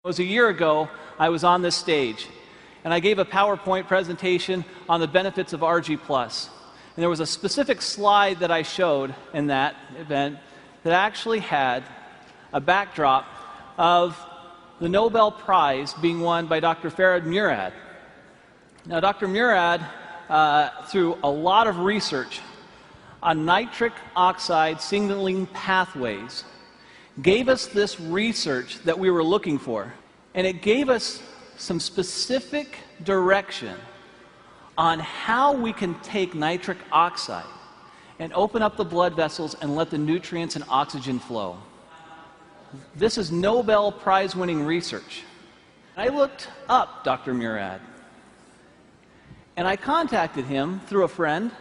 It was a year ago, I was on this stage, and I gave a PowerPoint presentation on the benefits of RG+. And there was a specific slide that I showed in that event that actually had a backdrop of the Nobel Prize being won by Dr. Farhad Murad. Now, Dr. Murad, through a lot of research on nitric oxide signaling pathways, gave us this research that we were looking for, and it gave us some specific direction on how we can take nitric oxide and open up the blood vessels and let the nutrients and oxygen flow. This is Nobel Prize-winning research. I looked up Dr. Murad, and I contacted him through a friend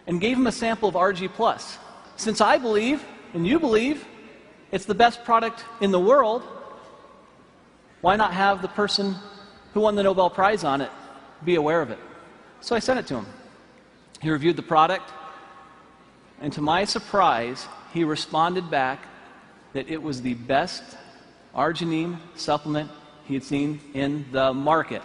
and gave him a sample of RG+. Since I believe, and you believe, it's the best product in the world, why not have the person who won the Nobel Prize on it be aware of it? So I sent it to him. He reviewed the product, and to my surprise, he responded back that it was the best arginine supplement he had seen in the market.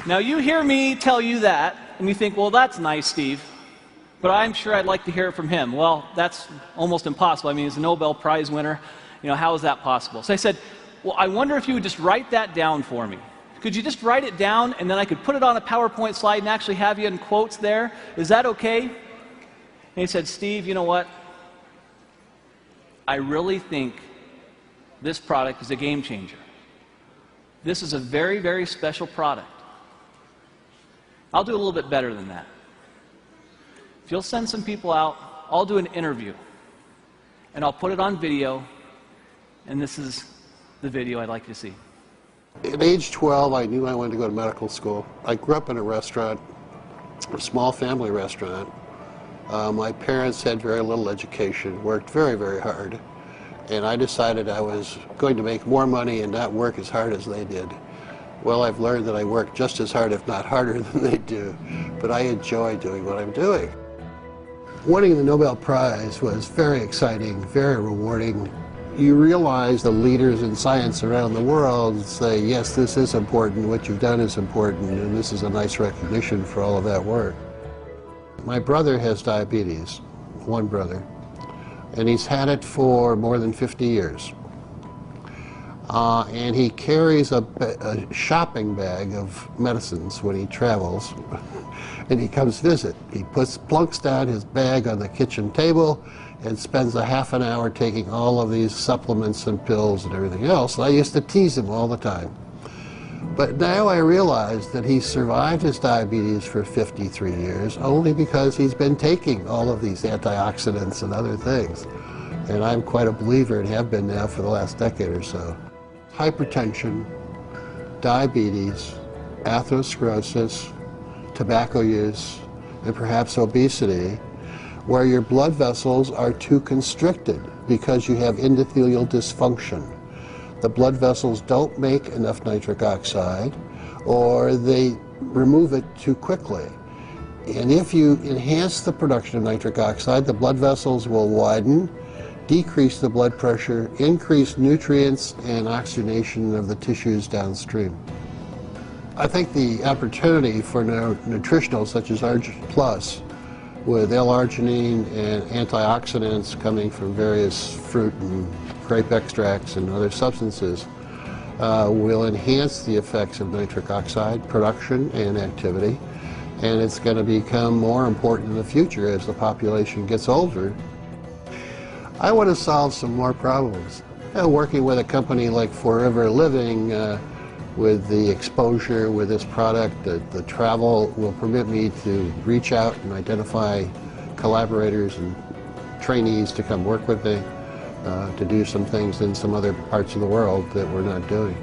Now, you hear me tell you that, and you think, well, that's nice, Steve, but I'm sure I'd like to hear it from him. Well, that's almost impossible. I mean, he's a Nobel Prize winner. You know, how is that possible? So I said, well, I wonder if you would just write that down for me. Could you just write it down, and then I could put it on a PowerPoint slide and actually have you in quotes there? Is that okay? And he said, Steve, you know what? I really think this product is a game changer. This is a very, very special product. I'll do a little bit better than that. If you'll send some people out, I'll do an interview, and I'll put it on video, and this is the video I'd like you to see. At age 12, I knew I wanted to go to medical school. I grew up in a restaurant, a small family restaurant. My parents had very little education, worked very, very hard, and I decided I was going to make more money and not work as hard as they did. Well, I've learned that I work just as hard, if not harder, than they do, but I enjoy doing what I'm doing. Winning the Nobel Prize was very exciting, very rewarding. You realize the leaders in science around the world say, yes, this is important, what you've done is important, and this is a nice recognition for all of that work. My brother has diabetes, one brother, and he's had it for more than 50 years. And he carries a shopping bag of medicines when he travels, and he comes visit. He plunks down his bag on the kitchen table and spends a half an hour taking all of these supplements and pills and everything else. And I used to tease him all the time. But now I realize that he survived his diabetes for 53 years only because he's been taking all of these antioxidants and other things. And I'm quite a believer and have been now for the last decade or so. Hypertension, diabetes, atherosclerosis, tobacco use, and perhaps obesity, where your blood vessels are too constricted because you have endothelial dysfunction. The blood vessels don't make enough nitric oxide, or they remove it too quickly. And if you enhance the production of nitric oxide, the blood vessels will widen, decrease the blood pressure, increase nutrients and oxygenation of the tissues downstream. I think the opportunity for nutritionals such as RG+, with L-arginine and antioxidants coming from various fruit and grape extracts and other substances, will enhance the effects of nitric oxide production and activity, and it's going to become more important in the future as the population gets older. I want to solve some more problems. Working with a company like Forever Living, with the exposure with this product, the travel will permit me to reach out and identify collaborators and trainees to come work with me, to do some things in some other parts of the world that we're not doing.